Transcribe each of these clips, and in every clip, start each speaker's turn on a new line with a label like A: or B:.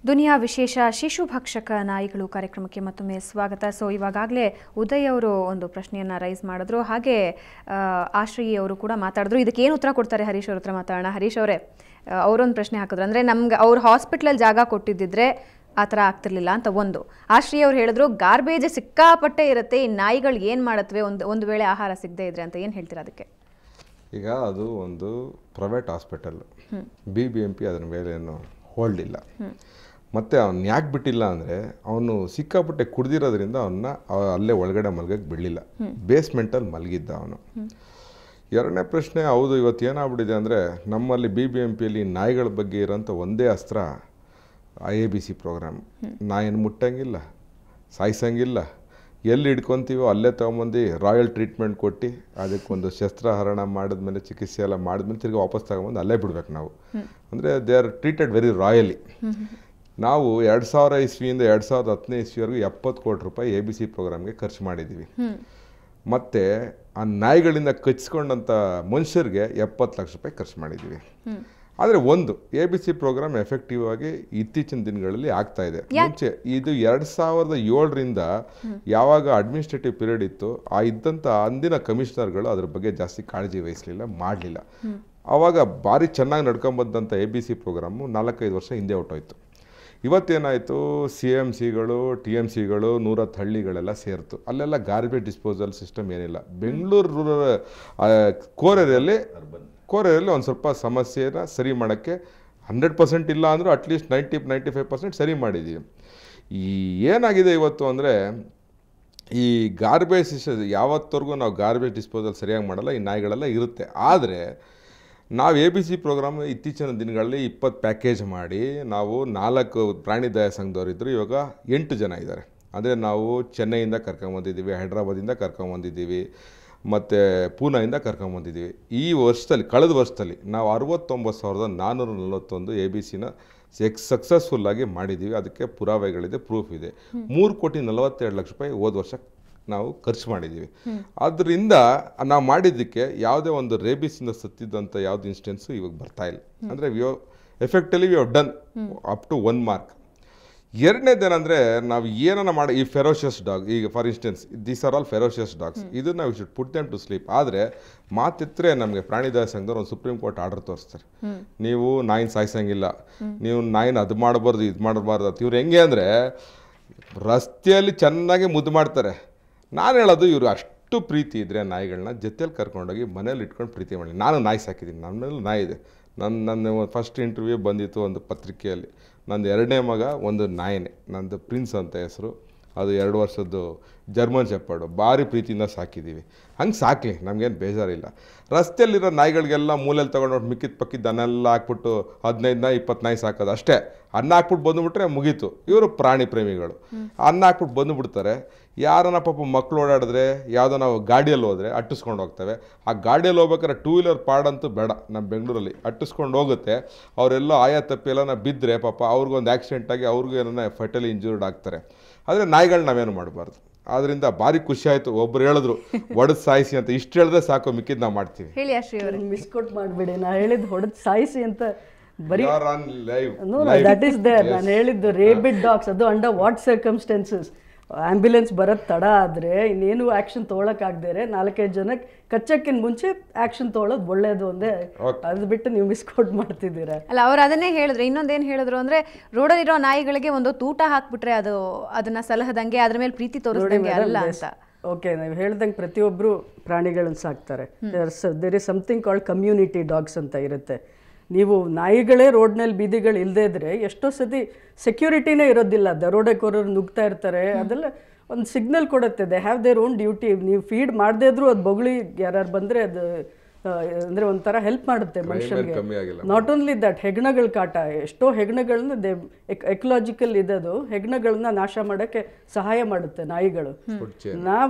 A: ದುನಿಯಾ ವಿಶೇಷ ಶಿಶು ಭಕ್ಷಕ ನಾಯಿಗಳು ಕಾರ್ಯಕ್ರಮಕ್ಕೆ ಮತ್ತೊಮ್ಮೆ ಸ್ವಾಗತ. ಸೊ ಇವಾಗಲೇ ಉದಯ್ ಅವರು ಒಂದು ಪ್ರಶ್ನೆಯನ್ನು ರೈಸ್ ಮಾಡಿದ್ರು, ಹಾಗೆ ಆಶ್ರಯಿ ಅವರು ಕೂಡ ಮಾತಾಡಿದ್ರು. ಇದಕ್ಕೆ ಏನು ಉತ್ತರ ಕೊಡ್ತಾರೆ ಹರೀಶ್ ಅವ್ರ ಹತ್ರ ಮಾತಾಡೋಣ. ಹರೀಶ್ ಅವರೇ, ಅವರೊಂದು ಪ್ರಶ್ನೆ ಹಾಕಿದ್ರು, ಅಂದರೆ ನಮ್ಗೆ ಅವ್ರು ಹಾಸ್ಪಿಟ್ಲಲ್ಲಿ ಜಾಗ ಕೊಟ್ಟಿದ್ದಿದ್ರೆ ಆ ಥರ ಆಗ್ತಿರ್ಲಿಲ್ಲ ಅಂತ. ಒಂದು ಆಶ್ರಯಿ ಅವ್ರು ಹೇಳಿದ್ರು ಗಾರ್ಬೇಜ್ ಸಿಕ್ಕಾಪಟ್ಟೆ ಇರುತ್ತೆ, ಈ ನಾಯಿಗಳು ಏನು ಮಾಡುತ್ತವೆ ಒಂದು ವೇಳೆ ಆಹಾರ ಸಿಗದೆ ಇದ್ರೆ ಅಂತ. ಏನು ಹೇಳ್ತೀರಾ ಅದಕ್ಕೆ?
B: ಈಗ ಅದು ಒಂದು ಪ್ರೈವೇಟ್ ಹಾಸ್ಪಿಟಲ್, BBMP ಅದರ ಮೇಲೆ ಏನು ಹೋಲ್ಡ್ ಇಲ್ಲ. ಮತ್ತು ಅವ್ನು ಯಾಕೆ ಬಿಟ್ಟಿಲ್ಲ ಅಂದರೆ ಅವನು ಸಿಕ್ಕಾಪಟ್ಟೆ ಕುಡ್ದಿರೋದ್ರಿಂದ ಅವನ್ನ ಅಲ್ಲೇ ಒಳಗಡೆ ಮಲಗಕ್ಕೆ ಬಿಡಲಿಲ್ಲ, ಬೇಸ್ಮೆಂಟಲ್ಲಿ ಮಲಗಿದ್ದ ಅವನು. ಎರಡನೇ ಪ್ರಶ್ನೆ, ಹೌದು ಇವತ್ತು ಏನಾಗ್ಬಿಟ್ಟಿದೆ ಅಂದರೆ ನಮ್ಮಲ್ಲಿ BBMPಯಲ್ಲಿ ನಾಯಿಗಳ ಬಗ್ಗೆ ಇರೋಂಥ ಒಂದೇ ಅಸ್ತ್ರ IABC ಪ್ರೋಗ್ರಾಮ್. ನಾಯಿನ ಮುಟ್ಟಂಗಿಲ್ಲ, ಸಾಯಿಸಂಗಿಲ್ಲ, ಎಲ್ಲಿ ಹಿಡ್ಕೊತೀವೋ ಅಲ್ಲೇ ತೊಗೊಂಬಂದು ರಾಯಲ್ ಟ್ರೀಟ್ಮೆಂಟ್ ಕೊಟ್ಟು ಅದಕ್ಕೊಂದು ಶಸ್ತ್ರಹರಣ ಮಾಡಿದ್ಮೇಲೆ ಚಿಕಿತ್ಸೆ ಎಲ್ಲ ಮಾಡಿದ್ಮೇಲೆ ತಿರ್ಗಿ ವಾಪಸ್ ತಗೊಂಬಂದು ಅಲ್ಲೇ ಬಿಡ್ಬೇಕು ನಾವು. ಅಂದರೆ they are treated very rally. ನಾವು 2000 ಇಸ್ವಿಯಿಂದ 2010 ಇಸ್ವಿವರೆಗೂ 70 ಕೋಟಿ ರೂಪಾಯಿ ABC ಪ್ರೋಗ್ರಾಮ್ಗೆ ಖರ್ಚು ಮಾಡಿದ್ದೀವಿ. ಮತ್ತು ಆ ನಾಯಿಗಳಿಂದ ಕಚ್ಕೊಂಡಂಥ ಮನುಷ್ಯರಿಗೆ 70 ಲಕ್ಷ ರೂಪಾಯಿ ಖರ್ಚು ಮಾಡಿದ್ದೀವಿ. ಆದರೆ ಒಂದು ABC ಪ್ರೋಗ್ರಾಮ್ ಎಫೆಕ್ಟಿವ್ ಆಗಿ ಇತ್ತೀಚಿನ ದಿನಗಳಲ್ಲಿ ಆಗ್ತಾ ಇದೆ. ಮುಂಚೆ ಇದು 2007ರಿಂದ ಯಾವಾಗ ಅಡ್ಮಿನಿಸ್ಟ್ರೇಟಿವ್ ಪೀರಿಯಡ್ ಇತ್ತು, ಇದ್ದಂಥ ಅಂದಿನ ಕಮಿಷನರ್ಗಳು ಅದ್ರ ಬಗ್ಗೆ ಜಾಸ್ತಿ ಕಾಳಜಿ ವಹಿಸಲಿಲ್ಲ, ಮಾಡಲಿಲ್ಲ. ಆವಾಗ ಭಾರಿ ಚೆನ್ನಾಗಿ ನಡ್ಕೊಂಬಂದಂಥ ABC ಪ್ರೋಗ್ರಾಮು 4-5 ವರ್ಷ ಹಿಂದೆ ಹೊಟ್ಟೋಯ್ತು. ಇವತ್ತೇನಾಯಿತು, CMCಗಳು TMCಗಳು 110 ಹಳ್ಳಿಗಳೆಲ್ಲ ಸೇರ್ತು. ಅಲ್ಲೆಲ್ಲ ಗಾರ್ಬೇಜ್ ಡಿಸ್ಪೋಸಲ್ ಸಿಸ್ಟಮ್ ಏನಿಲ್ಲ. ಬೆಂಗಳೂರು ಕೋರ್ ಏರಿಯಲ್ಲಿ ಒಂದು ಸ್ವಲ್ಪ ಸಮಸ್ಯೆನ ಸರಿ ಮಾಡೋಕ್ಕೆ 100% ಇಲ್ಲ ಅಂದರೂ ಅಟ್ಲೀಸ್ಟ್ 90-95% ಸರಿ ಮಾಡಿದ್ದೀವಿ. ಏನಾಗಿದೆ ಇವತ್ತು ಅಂದರೆ, ಈ ಗಾರ್ಬೇಜ್ ಯಾವತ್ತವರೆಗೂ ನಾವು ಗಾರ್ಬೇಜ್ ಡಿಸ್ಪೋಸಲ್ ಸರಿಯಾಗಿ ಮಾಡಲ್ಲ, ಈ ನಾಯಿಗಳೆಲ್ಲ ಇರುತ್ತೆ. ಆದರೆ ನಾವು ABC ಪ್ರೋಗ್ರಾಮ್ ಇತ್ತೀಚಿನ ದಿನಗಳಲ್ಲಿ 20 ಪ್ಯಾಕೇಜ್ ಮಾಡಿ ನಾವು 4 ಪ್ರಾಣಿ ದಯಾ ಸಂಘದವರಿದ್ದರು, ಇವಾಗ 8 ಜನ ಇದ್ದಾರೆ. ಅಂದರೆ ನಾವು ಚೆನ್ನೈಯಿಂದ ಕರ್ಕೊಂಬಂದಿದ್ದೀವಿ, ಹೈದ್ರಾಬಾದಿಂದ ಕರ್ಕೊಂಬಂದಿದ್ದೀವಿ, ಮತ್ತು ಪೂನಾಯಿಂದ ಕರ್ಕೊಂಬಂದಿದ್ದೀವಿ. ಈ ವರ್ಷದಲ್ಲಿ, ಕಳೆದ ವರ್ಷದಲ್ಲಿ ನಾವು 69,441 ABCನ ಸಕ್ಸಸ್ಫುಲ್ಲಾಗಿ ಮಾಡಿದ್ದೀವಿ. ಅದಕ್ಕೆ ಪುರಾವೆಗಳಿದೆ, ಪ್ರೂಫ್ ಇದೆ. 3,42 ಲಕ್ಷ ರೂಪಾಯಿ ಹೋದ ವರ್ಷ ನಾವು ಖರ್ಚು ಮಾಡಿದ್ದೀವಿ. ಅದರಿಂದ ನಾವು ಮಾಡಿದ್ದಕ್ಕೆ ಯಾವುದೇ ಒಂದು ರೇಬಿಸಿಂದ ಸತ್ತಿದ್ದಂಥ ಯಾವ್ದು ಇನ್ಸ್ಟೆನ್ಸು ಇವಾಗ ಬರ್ತಾ ಇಲ್ಲ. ಅಂದರೆ effectively we have done up to 1 mark. ಎರಡನೇದೇನೆಂದರೆ, ನಾವು ಏನನ್ನ ಮಾಡಿ ಈ ಫೆರೋಷಿಯಸ್ ಡಾಗ್, ಈಗ for instance these are all ferocious dogs, ಇದನ್ನು ನಾವು should put them to sleep. ಆದರೆ ಮಾತಿತ್ತರೆ ನಮಗೆ ಪ್ರಾಣಿ ದಯಾ ಸಂಘದವ್ರು ಒಂದು ಸುಪ್ರೀಂ ಕೋರ್ಟ್ ಆರ್ಡರ್ ತೋರಿಸ್ತಾರೆ, ನೀವು ನಾಯಿನ ಸಾಯಿಸಂಗಿಲ್ಲ, ನೀವು ನಾಯಿನ ಅದು ಮಾಡಬಾರ್ದು ಇದು ಮಾಡಬಾರ್ದು ಅಂತ. ಇವ್ರು ಹೆಂಗೆ ಅಂದರೆ ರಸ್ತೆಯಲ್ಲಿ ಚೆನ್ನಾಗಿ ಮುದ್ದು ಮಾಡ್ತಾರೆ. ನಾನು ಹೇಳೋದು, ಇವರು ಅಷ್ಟು ಪ್ರೀತಿ ಇದ್ದರೆ ನಾಯಿಗಳನ್ನ ಜೊತೆಯಲ್ಲಿ ಕರ್ಕೊಂಡೋಗಿ ಮನೇಲಿ ಇಟ್ಕೊಂಡು ಪ್ರೀತಿ ಮಾಡಿ. ನಾನು ನಾಯಿ ಸಾಕಿದ್ದೀನಿ, ನನ್ನ ಮೇಲೆ ನಾಯಿ ಇದೆ. ನನ್ನ ಫಸ್ಟ್ ಇಂಟರ್ವ್ಯೂ ಬಂದಿತ್ತು ಒಂದು ಪತ್ರಿಕೆಯಲ್ಲಿ. ನಂದು 2ನೇ ಮಗ ಒಂದು ನಾಯಿನೇ, ನಂದು ಪ್ರಿನ್ಸ್ ಅಂತ ಹೆಸರು. ಅದು 2 ವರ್ಷದ್ದು ಜರ್ಮನ್ ಶೆಪರ್ಡು, ಭಾರಿ ಪ್ರೀತಿಯಿಂದ ಸಾಕಿದ್ದೀವಿ. ಹಂಗೆ ಸಾಕಲಿ, ನಮಗೇನು ಬೇಜಾರಿಲ್ಲ. ರಸ್ತೆಯಲ್ಲಿರೋ ನಾಯಿಗಳಿಗೆಲ್ಲ ಮೂಲೆಯಲ್ಲಿ ತೊಗೊಂಡು ಮಿಕ್ಕಿದ ಪಕ್ಕಿದ್ದು ಅನ್ನೆಲ್ಲ ಹಾಕ್ಬಿಟ್ಟು 15 ನಾಯಿ 20 ನಾಯಿ ಸಾಕೋದು ಅಷ್ಟೇ. ಅನ್ನ ಹಾಕ್ಬಿಟ್ಟು ಬಂದುಬಿಟ್ರೆ ಮುಗೀತು. ಇವರು ಪ್ರಾಣಿ ಪ್ರೇಮಿಗಳು, ಅನ್ನ ಹಾಕ್ಬಿಟ್ಟು ಬಂದುಬಿಡ್ತಾರೆ. ಯಾರನ್ನ ಪಾಪ ಮಕ್ಕಳು ಓಡಾಡಿದ್ರೆ, ಯಾವುದೋ ನಾವು ಗಾಡಿಯಲ್ಲಿ ಹೋದರೆ ಅಟ್ಟಿಸ್ಕೊಂಡು ಹೋಗ್ತವೆ. ಆ ಗಾಡಿಯಲ್ಲಿ ಹೋಗ್ಬೇಕಾದ್ರೆ 2 ವೀಲರ್ ಪಾಡಂತೂ ಬೇಡ, ನಮ್ಮ ಬೆಂಗಳೂರಲ್ಲಿ ಅಟ್ಟಿಸ್ಕೊಂಡು ಹೋಗುತ್ತೆ. ಅವರೆಲ್ಲೋ ಆಯಾ ತಪ್ಪೆಲ್ಲ ಬಿದ್ದರೆ ಪಾಪ ಅವ್ರಿಗೊಂದು ಆಕ್ಸಿಡೆಂಟ್ ಆಗಿ ಅವ್ರಿಗೂ ಏನೋ ಫೆಟಲಿ ಇಂಜೂರ್ಡ್ ಆಗ್ತಾರೆ. ಆದರೆ ನಾಯಿಗಳು ನಾವೇನು ಮಾಡಬಾರ್ದು. ಆದ್ದರಿಂದ ಭಾರಿ ಖುಷಿ ಆಯಿತು. ಒಬ್ರು ಹೇಳಿದ್ರು ಹೊಡೆದು ಸಾಯಿಸಿ ಅಂತ, ಇಷ್ಟು ಹೇಳಿದ್ರೆ ಸಾಕು, ಮಿಕ್ಕಿದ್ದು ನಾವು ಮಾಡ್ತೀವಿ.
A: ಹೇಳಿ ಅಶ್ರೀ ಅವರು.
C: ಮಿಸ್ಕೋಟ್ ಮಾಡಬೇಡಿ, ನಾನು ಹೇಳಿದ್ದು ಹೊಡೆದು ಸಾಯಿಸಿ ಅಂತ ಬರೀ ದಟ್ ಈಸ್ ದೇರ್. ನಾನು ಹೇಳಿದ್ದು ರೇಬಿಡ್ ಡಾಗ್ಸ್, ಅದು ಅಂಡರ್ ವಾಟ್ ಸರ್ಕಮ್ಸ್ಟೆನ್ಸಸ್. ಆ್ಯಂಬ್ಯುಲೆನ್ಸ್ ಬರೋದು ತಡ ಆದರೆ ಇನ್ನೇನು ಆ್ಯಕ್ಷನ್ ತೊಗೊಳಕ್ಕಾಗದೇ 4-5 ಜನಕ್ಕೆ ಕಚ್ಚಕ್ಕಿಂತ ಮುಂಚೆ ಆ್ಯಕ್ಷನ್ ತೊಗೊಳೋದು ಒಳ್ಳೇದು ಒಂದೇ. ಅದು ಬಿಟ್ಟು ನೀವು ಮಿಸ್ಕೋಟ್ ಮಾಡ್ತಿದ್ದೀರಾ.
A: ಅಲ್ಲ, ಅವ್ರು ಅದನ್ನೇ ಹೇಳಿದ್ರು. ಇನ್ನೊಂದೇನು ಹೇಳಿದ್ರು ಅಂದರೆ, ರೋಡಲ್ಲಿರೋ ನಾಯಿಗಳಿಗೆ ಒಂದು ತೂಟ ಹಾಕ್ಬಿಟ್ರೆ ಅದನ್ನ ಸಲಹದಂಗೆ, ಅದ್ರ ಮೇಲೆ ಪ್ರೀತಿ ತೋರಿಸ್ದಂಗೆ ಅಲ್ಲ ಅಂತ.
C: ಓಕೆ, ನೀವು ಹೇಳ್ದಂಗೆ ಪ್ರತಿಯೊಬ್ಬರು ಪ್ರಾಣಿಗಳನ್ನು ಸಾಕ್ತಾರೆ. There is something called community dogs ಅಂತ ಇರುತ್ತೆ. ನೀವು ನಾಯಿಗಳೇ ರೋಡ್ನಲ್ಲಿ ಬೀದಿಗಳು ಇಲ್ಲದೇ ಇದ್ರೆ ಎಷ್ಟೋ ಸತಿ ಸೆಕ್ಯೂರಿಟಿನೇ ಇರೋದಿಲ್ಲ, ದರೋಡೆಕೋರರು ನುಗ್ತಾ ಇರ್ತಾರೆ. ಅದೆಲ್ಲ ಒಂದು ಸಿಗ್ನಲ್ ಕೊಡುತ್ತೆ, they have their own duty. ನೀವು ಫೀಡ್ ಮಾಡದೇ ಇದ್ರೂ ಅದು ಬೊಗಳಿ ಯಾರು ಬಂದರೆ ಅದು ಅಂದರೆ ಒಂಥರ ಹೆಲ್ಪ್ ಮಾಡುತ್ತೆ ಮನುಷ್ಯನಿಗೆ. ನಾಟ್ ಓನ್ಲಿ ದಟ್, ಹೆಗ್ಣಗಳ ಕಾಟ, ಎಷ್ಟೋ ಹೆಗ್ಣಗಳನ್ನ ಎಕಲಾಜಿಕಲ್ ಇದದು ಹೆಗ್ಣಗಳನ್ನ ನಾಶ ಮಾಡೋಕ್ಕೆ ಸಹಾಯ ಮಾಡುತ್ತೆ ನಾಯಿಗಳು.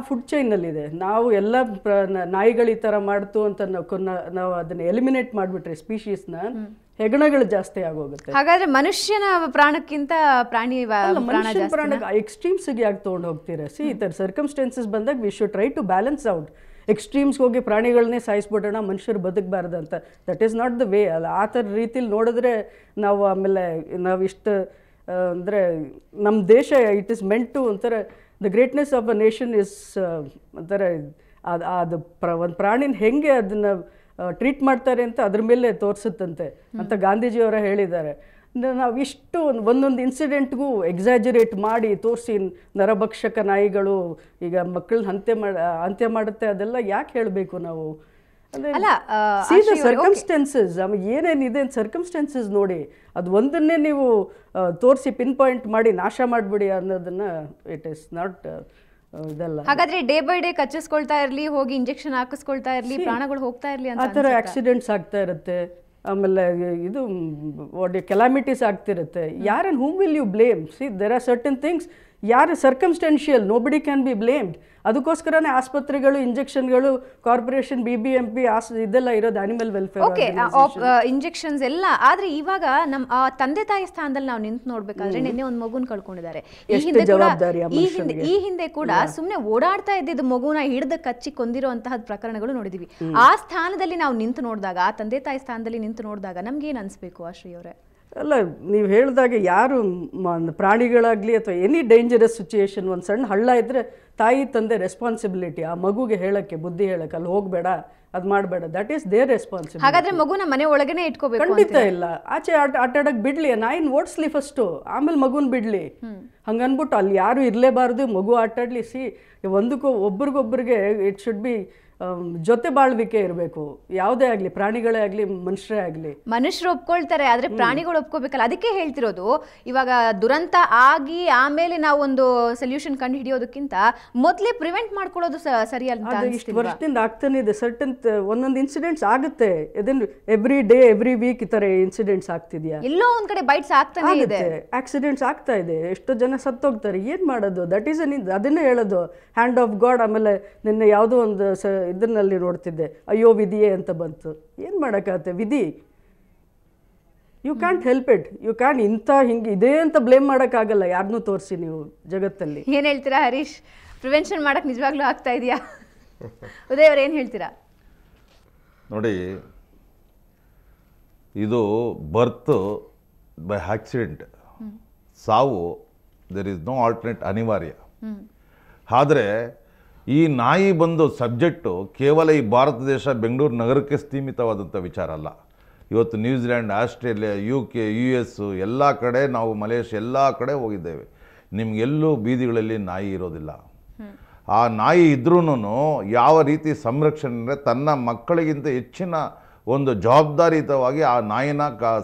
C: ಫುಡ್ ಚೈನಲ್ಲಿದೆ. ನಾವು ಎಲ್ಲ ನಾಯಿಗಳು ಈ ಥರ ಮಾಡ್ತು ಅಂತ ನಾವು ಅದನ್ನ ಎಲಿಮಿನೇಟ್ ಮಾಡಿಬಿಟ್ರೆ ಸ್ಪೀಶೀಸ್ನ, ಹೆಗ್ಣಗಳು ಜಾಸ್ತಿ ಆಗೋಗುತ್ತೆ.
A: ಹಾಗಾದ್ರೆ ಮನುಷ್ಯನ ಪ್ರಾಣಕ್ಕಿಂತ ಪ್ರಾಣಿ
C: ಪ್ರಾಣ ಎಕ್ಸ್ಟ್ರೀಮ್ಸ್ಗೆ ಯಾಕೆ ತೊಗೊಂಡು ಹೋಗ್ತೀರಾ? ಸಿ, ಈ ಥರ ಸರ್ಕಮ್ಸ್ಟೆನ್ಸಸ್ ಬಂದಾಗ we should try to balance out. ಎಕ್ಸ್ಟ್ರೀಮ್ಸ್ಗೆ ಹೋಗಿ ಪ್ರಾಣಿಗಳನ್ನೇ ಸಾಯಿಸ್ಬಿಡೋಣ, ಮನುಷ್ಯರು ಬದುಕಬಾರ್ದಂತ, that is not the way. ಅಲ್ಲ, ಆ ಥರ ರೀತಿಲಿ ನೋಡಿದ್ರೆ ನಾವು ಆಮೇಲೆ ನಾವು ಇಷ್ಟು ಅಂದರೆ ನಮ್ಮ ದೇಶ ಇಟ್ ಇಸ್ ಮೆಂಟ್ ಟು ಒಂಥರ the greatness of a nation is ಒಂಥರ ಅದು ಒಂದು ಪ್ರಾಣಿನ ಹೆಂಗೆ ಅದನ್ನು ಟ್ರೀಟ್ ಮಾಡ್ತಾರೆ ಅಂತ ಅದ್ರ ಮೇಲೆ ತೋರಿಸುತ್ತಂತೆ ಅಂತ ಗಾಂಧೀಜಿಯವರ ಹೇಳಿದ್ದಾರೆ. ನಾವು ಇಷ್ಟು ಒಂದೊಂದು ಇನ್ಸಿಡೆಂಟ್ಗೂ ಎಕ್ಸಾಜರೇಟ್ ಮಾಡಿ ತೋರಿಸಿ ನರಭಕ್ಷಕ ನಾಯಿಗಳು ಈಗ ಮಕ್ಕಳನ್ನ ಅಂತ್ಯ ಮಾಡುತ್ತೆ ಅದೆಲ್ಲ ಯಾಕೆ ಹೇಳಬೇಕು ನಾವು? ಸರ್ಕಮ್ಸ್ಟೆನ್ಸಸ್ ಏನೇನಿದೆ ಸರ್ಕಮ್ಸ್ಟೆನ್ಸಸ್ ನೋಡಿ, ಅದು ಒಂದನ್ನೇ ನೀವು ತೋರಿಸಿ ಪಿನ್ ಪಾಯಿಂಟ್ ಮಾಡಿ ನಾಶ ಮಾಡಿಬಿಡಿ ಅನ್ನೋದನ್ನ ಇಟ್ ಇಸ್ ನಾಟ್ ಇದೆಲ್ಲ.
A: ಹಾಗಾದ್ರೆ ಡೇ ಬೈ ಡೇ ಕಚ್ಚಿಸ್ಕೊಳ್ತಾ ಇರಲಿ, ಹೋಗಿ ಇಂಜೆಕ್ಷನ್ ಹಾಕಿಸ್ಕೊಳ್ತಾ ಇರಲಿ, ಪ್ರಾಣಗಳು ಹೋಗ್ತಾ ಇರಲಿ ಅಂತ
C: ಆ ಥರ ಆಕ್ಸಿಡೆಂಟ್ಸ್ ಆಗ್ತಾ ಇರುತ್ತೆ. ಆಮೇಲೆ ಇದು ಕೆಲಾಮಿಟೀಸ್ ಆಗ್ತಿರುತ್ತೆ. ಯಾರನ್ನು whom will you blame? See there are certain things ಯಾರು circumstantial, nobody can be blamed. ಅದಕ್ಕೋಸ್ಕರನೇ ಆಸ್ಪತ್ರೆಗಳು, ಇಂಜೆಕ್ಷನ್ಗಳು, ಕಾರ್ಪೊರೇಷನ್, BBMP ಇದೆಲ್ಲ ಇರೋದು ಅನಿಮಲ್ ವೆಲ್ಫೇರ್.
A: ಓಕೆ, ಇಂಜೆಕ್ಷನ್ಸ್ ಎಲ್ಲ. ಆದ್ರೆ ಇವಾಗ ನಮ್ಮ ತಂದೆ ತಾಯಿ ಸ್ಥಾನದಲ್ಲಿ ನಾವು ನಿಂತು ನೋಡ್ಬೇಕಾದ್ರೆ ನಿನ್ನೆ ಒಂದು ಮಗುನ ಕಳ್ಕೊಂಡಿದ್ದಾರೆ. ಈ ಹಿಂದೆ ಕೂಡ ಸುಮ್ನೆ ಓಡಾಡ್ತಾ ಇದ್ದಿದ್ದು ಮಗುನ ಹಿಡಿದು ಕಚ್ಚಿ ಕೊಂದಿರುವಂತಹ ಪ್ರಕರಣಗಳು ನೋಡಿದೀವಿ. ಆ ಸ್ಥಾನದಲ್ಲಿ ನಾವು ನಿಂತು ನೋಡಿದಾಗ, ಆ ತಂದೆ ತಾಯಿ ಸ್ಥಾನದಲ್ಲಿ ನಿಂತು ನೋಡಿದಾಗ ನಮ್ಗೆ ಏನ್ ಅನ್ಸ್ಬೇಕು ಆಶ್ರಯ್ ಅವರೇ?
C: ಅಲ್ಲ, ನೀವು ಹೇಳಿದಾಗೆ ಯಾರು ಪ್ರಾಣಿಗಳಾಗಲಿ ಅಥವಾ ಎನಿ ಡೇಂಜರಸ್ ಸಿಚುಯೇಷನ್, ಒಂದು ಸಣ್ಣ ಹಳ್ಳ ಇದ್ದರೆ ತಾಯಿ ತಂದೆ ರೆಸ್ಪಾನ್ಸಿಬಿಲಿಟಿ ಆ ಮಗುಗೆ ಹೇಳಕ್ಕೆ, ಬುದ್ಧಿ ಹೇಳಕ್ಕೆ, ಅಲ್ಲಿ ಹೋಗಬೇಡ, ಅದು ಮಾಡಬೇಡ, ದಟ್ ಈಸ್ ದೇರ್ ರೆಸ್ಪಾನ್ಸಿಬಿಲಿಟಿ.
A: ಹಾಗಾದ್ರೆ ಮಗುನ ಮನೆ ಒಳಗನೆ ಇಟ್ಕೋಬೇಕು?
C: ಖಂಡಿತ ಇಲ್ಲ. ಆಚೆ ಆಟಾಡಕ್ಕೆ ಬಿಡ್ಲಿ, ನಾಯಿನ ಓಡಿಸ್ಲಿ ಫಸ್ಟು, ಆಮೇಲೆ ಮಗುನ ಬಿಡ್ಲಿ. ಹಂಗನ್ಬಿಟ್ಟು ಅಲ್ಲಿ ಯಾರು ಇರಲೇಬಾರ್ದು, ಮಗು ಆಟಾಡ್ಲಿ. ಒಂದಕ್ಕೂ ಒಬ್ರಿಗೊಬ್ರಿಗೆ ಇಟ್ ಶುಡ್ ಬಿ ಜೊತೆ ಬಾಳ್ವಿಕೆ ಇರಬೇಕು. ಯಾವುದೇ ಆಗಲಿ, ಪ್ರಾಣಿಗಳೇ ಆಗಲಿ, ಮನುಷ್ಯರೇ ಆಗಲಿ.
A: ಮನುಷ್ಯರು ಒಪ್ಕೊಳ್ತಾರೆ, ಆದ್ರೆ ಪ್ರಾಣಿಗಳು ಒಪ್ಕೋಬೇಕಲ್ಲ. ಅದಕ್ಕೆ ಹೇಳ್ತಿರೋದು, ಇವಾಗ ದುರಂತ ಆಗಿ ಆಮೇಲೆ ನಾವು ಒಂದು ಸೊಲ್ಯೂಷನ್ ಕಂಡು ಹಿಡಿಯೋದಕ್ಕಿಂತ ಮೊದಲೇ ಪ್ರಿವೆಂಟ್ ಮಾಡ್ಕೊಳ್ಳೋದು ಸರಿ ಅಂತ.
C: ಇಷ್ಟು ವರ್ಷದಿಂದ ಆಗ್ತಾನೆ ಇದೆ. ಸರ್ಟನ್ ಒಂದೊಂದು ಇನ್ಸಿಡೆಂಟ್ಸ್ ಆಗುತ್ತೆ. ಇದನ್ನು ಎವ್ರಿ ಡೇ ಎವ್ರಿ ವೀಕ್ ಈ ಥರ ಇನ್ಸಿಡೆಂಟ್ಸ್ ಆಗ್ತಿದೆಯಾ?
A: ಎಲ್ಲೋ ಒಂದ್ ಕಡೆ ಬೈಟ್ಸ್ ಆಗ್ತಾನೆ ಇದೆ,
C: ಆಕ್ಸಿಡೆಂಟ್ಸ್ ಆಗ್ತಾ ಇದೆ, ಎಷ್ಟೋ ಜನ ಸತ್ತೋಗ್ತಾರೆ. ಏನು ಮಾಡೋದು? ದಟ್ ಈಸ್ ಅದನ್ನೇ ಹೇಳೋದು, ಹ್ಯಾಂಡ್ ಆಫ್ ಗಾಡ್. ಆಮೇಲೆ ನಿನ್ನೆ ಯಾವುದೋ ಒಂದು ಇದನ್ನಲ್ಲಿ ನೋಡ್ತಿದ್ದೆ, ಅಯ್ಯೋ ವಿಧಿಯೇ ಅಂತ ಬಂತು. ಏನು ಮಾಡೋಕ್ಕಾಗತ್ತೆ? ವಿಧಿ, you can't help it. You can ಹಿಂಗೆ ಇದೇ ಅಂತ ಬ್ಲೇಮ್ ಮಾಡೋಕ್ಕಾಗಲ್ಲ ಯಾರನ್ನೂ ತೋರಿಸಿ ನೀವು ಜಗತ್ತಲ್ಲಿ.
A: ಏನು ಹೇಳ್ತೀರಾ ಹರೀಶ್? ಪ್ರಿವೆನ್ಷನ್ ಮಾಡಕ್ಕೆ ನಿಜವಾಗ್ಲೂ ಆಗ್ತಾ ಇದೆಯಾ? ಉದಯ್ ಅವ್ರು ಏನು ಹೇಳ್ತೀರಾ?
D: ನೋಡಿ, ಇದು ಬರ್ತ್ ಬೈ ಆಕ್ಸಿಡೆಂಟ್, ಸಾವು ದೇರ್ ಇಸ್ ನೋ ಆಲ್ಟರ್ನೇಟ್, ಅನಿವಾರ್ಯ. ಆದರೆ ಈ ನಾಯಿ ಬಂದು ಸಬ್ಜೆಕ್ಟು ಕೇವಲ ಈ ಭಾರತ ದೇಶ ಬೆಂಗಳೂರು ನಗರಕ್ಕೆ ಸೀಮಿತವಾದಂಥ ವಿಚಾರ ಅಲ್ಲ. ಇವತ್ತು ನ್ಯೂಜಿಲ್ಯಾಂಡ್, ಆಸ್ಟ್ರೇಲಿಯಾ, UK, US ಎಲ್ಲ ಕಡೆ, ನಾವು ಮಲೇಷ್ಯಾ ಎಲ್ಲ ಕಡೆ ಹೋಗಿದ್ದೇವೆ. ನಿಮಗೆಲ್ಲೂ ಬೀದಿಗಳಲ್ಲಿ ನಾಯಿ ಇರೋದಿಲ್ಲ. ಆ ನಾಯಿ ಇದ್ರೂ ಯಾವ ರೀತಿ ಸಂರಕ್ಷಣೆ ಅಂದರೆ ತನ್ನ ಮಕ್ಕಳಿಗಿಂತ ಹೆಚ್ಚಿನ ಒಂದು ಜವಾಬ್ದಾರಿಯುತವಾಗಿ ಆ ನಾಯಿನ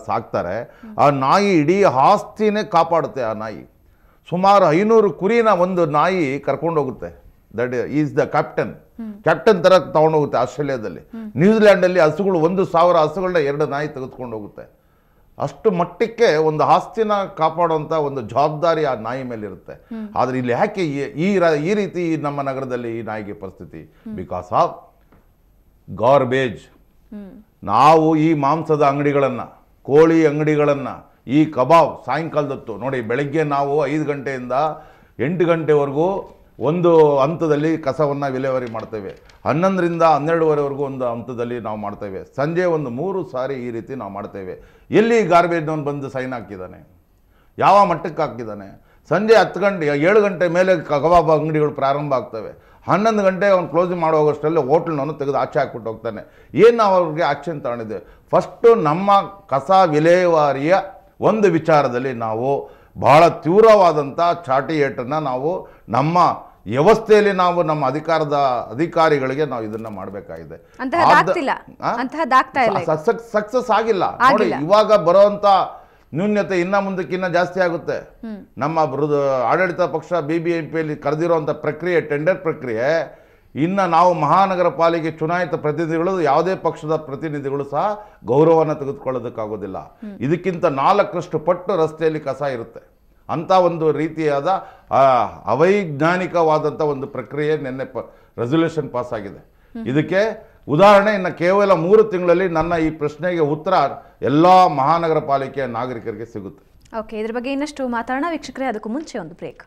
D: ಸಾಕ್ತಾರೆ. ಆ ನಾಯಿ ಇಡೀ ಆಸ್ತಿನೇ ಕಾಪಾಡುತ್ತೆ. ಆ ನಾಯಿ ಸುಮಾರು 500 ಕುರಿನ ಒಂದು ನಾಯಿ ಕರ್ಕೊಂಡು ಹೋಗುತ್ತೆ. ದಟ್ ಈಸ್ ದ ಕ್ಯಾಪ್ಟನ್ ಥರ ತಗೊಂಡೋಗುತ್ತೆ. ಆಸ್ಟ್ರೇಲಿಯಾದಲ್ಲಿ, ನ್ಯೂಜಿಲ್ಯಾಂಡಲ್ಲಿ ಹಸುಗಳು 1000 ಹಸುಗಳನ್ನ 2 ನಾಯಿ ತೆಗೆದುಕೊಂಡು ಹೋಗುತ್ತೆ. ಅಷ್ಟು ಮಟ್ಟಕ್ಕೆ ಒಂದು ಆಸ್ತಿನ ಕಾಪಾಡುವಂಥ ಒಂದು ಜವಾಬ್ದಾರಿ ಆ ನಾಯಿ ಮೇಲೆ ಇರುತ್ತೆ. ಆದರೆ ಇಲ್ಲಿ ಯಾಕೆ ಈ ರೀತಿ ನಮ್ಮ ನಗರದಲ್ಲಿ ಈ ನಾಯಿಗೆ ಪರಿಸ್ಥಿತಿ? Because of garbage. ನಾವು ಈ ಮಾಂಸದ ಅಂಗಡಿಗಳನ್ನು, ಕೋಳಿ ಅಂಗಡಿಗಳನ್ನು, ಈ ಕಬಾಬ್ ಸಾಯಂಕಾಲದತ್ತು ನೋಡಿ, ಬೆಳಗ್ಗೆ ನಾವು 5 ಗಂಟೆಯಿಂದ 8 ಗಂಟೆವರೆಗೂ ಒಂದು ಹಂತದಲ್ಲಿ ಕಸವನ್ನು ವಿಲೇವಾರಿ ಮಾಡ್ತೇವೆ. 11ರಿಂದ 12ವರೆವರೆಗೂ ಒಂದು ಹಂತದಲ್ಲಿ ನಾವು ಮಾಡ್ತೇವೆ. ಸಂಜೆ ಒಂದು 3 ಸಾರಿ ಈ ರೀತಿ ನಾವು ಮಾಡ್ತೇವೆ. ಎಲ್ಲಿ ಗಾರ್ಬೇಜ್ನವನು ಬಂದು ಸೈನ್ ಹಾಕಿದ್ದಾನೆ? ಯಾವ ಮಟ್ಟಕ್ಕೆ ಹಾಕಿದ್ದಾನೆ? ಸಂಜೆ 10 ಗಂಟೆ 7 ಗಂಟೆ ಮೇಲೆ ಕಬಾಬ್ ಅಂಗಡಿಗಳು ಪ್ರಾರಂಭ ಆಗ್ತವೆ. 11 ಗಂಟೆ ಅವ್ನು ಕ್ಲೋಸ್ ಮಾಡೋಗೋಷ್ಟರಲ್ಲಿ ಹೋಟ್ಲನ್ನು ತೆಗೆದು ಆಚೆ ಹಾಕ್ಬಿಟ್ಟು ಹೋಗ್ತಾನೆ. ಏನು ನಾವು ಅವ್ರಿಗೆ ಆಕ್ಷನ್ ತಗೊಂಡಿದ್ದೇವೆ? ಫಸ್ಟು ನಮ್ಮ ಕಸ ವಿಲೇವಾರಿಯ ಒಂದು ವಿಚಾರದಲ್ಲಿ ನಾವು ಬಹಳ ತೀವ್ರವಾದಂಥ ಚಾಟಿ ಏಟನ್ನು ನಾವು ನಮ್ಮ ವ್ಯವಸ್ಥೆಯಲ್ಲಿ ನಾವು ನಮ್ಮ ಅಧಿಕಾರಿಗಳಿಗೆ ನಾವು ಇದನ್ನ ಮಾಡಬೇಕಾಗಿದೆ. ಸಕ್ಸಸ್ ಆಗಿಲ್ಲ ನೋಡಿ. ಇವಾಗ ಬರುವಂತ ನ್ಯೂನ್ಯತೆ ಇನ್ನ ಮುಂದಕ್ಕಿನ್ನ ಜಾಸ್ತಿ ಆಗುತ್ತೆ. ನಮ್ಮ ಆಡಳಿತ ಪಕ್ಷ BBMPಯಲ್ಲಿ ಕರೆದಿರುವಂಥ ಪ್ರಕ್ರಿಯೆ, ಟೆಂಡರ್ ಪ್ರಕ್ರಿಯೆ, ಇನ್ನು ನಾವು ಮಹಾನಗರ ಪಾಲಿಕೆ ಚುನಾಯಿತ ಪ್ರತಿನಿಧಿಗಳು, ಯಾವುದೇ ಪಕ್ಷದ ಪ್ರತಿನಿಧಿಗಳು ಸಹ ಗೌರವವನ್ನು ತೆಗೆದುಕೊಳ್ಳೋದಕ್ಕಾಗೋದಿಲ್ಲ. ಇದಕ್ಕಿಂತ 4ರಷ್ಟು ಪಟ್ಟು ರಸ್ತೆಯಲ್ಲಿ ಕಸ ಇರುತ್ತೆ. ಅಂಥ ಒಂದು ರೀತಿಯಾದ ಅವೈಜ್ಞಾನಿಕವಾದಂಥ ಒಂದು ಪ್ರಕ್ರಿಯೆ ನಿನ್ನೆ ರೆಸಲ್ಯೂಷನ್ ಪಾಸ್ ಆಗಿದೆ. ಇದಕ್ಕೆ ಉದಾಹರಣೆ ಇನ್ನು ಕೇವಲ 3 ತಿಂಗಳಲ್ಲಿ ನನ್ನ ಈ ಪ್ರಶ್ನೆಗೆ ಉತ್ತರ ಎಲ್ಲ ಮಹಾನಗರ ಪಾಲಿಕೆಯ ನಾಗರಿಕರಿಗೆ ಸಿಗುತ್ತೆ.
A: ಓಕೆ, ಇದ್ರ ಬಗ್ಗೆ ಇನ್ನಷ್ಟು ಮಾತಾಡೋಣ ವೀಕ್ಷಕರೇ. ಅದಕ್ಕೂ ಮುಂಚೆ ಒಂದು ಬ್ರೇಕ್.